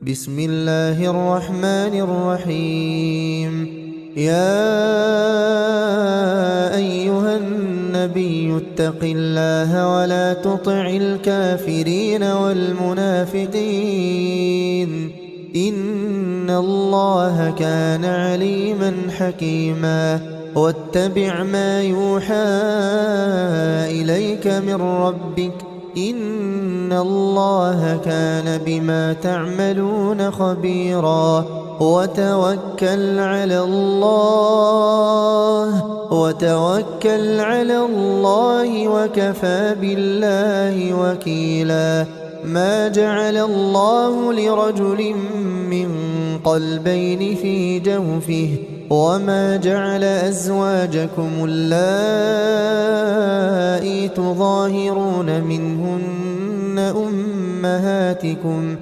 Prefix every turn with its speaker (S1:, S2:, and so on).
S1: بسم الله الرحمن الرحيم. يا أيها النبي اتق الله ولا تطع الكافرين والمنافقين إن الله كان عليما حكيما. واتبع ما يوحى إليك من ربك إن الله كان بما تعملون خبيرا. وتوكل على الله وكفى بالله وكيلا. ما جعل الله لرجل من قلبين في جوفه وما جعل أزواجكم اللائي تظاهرون منهن أمهاتكم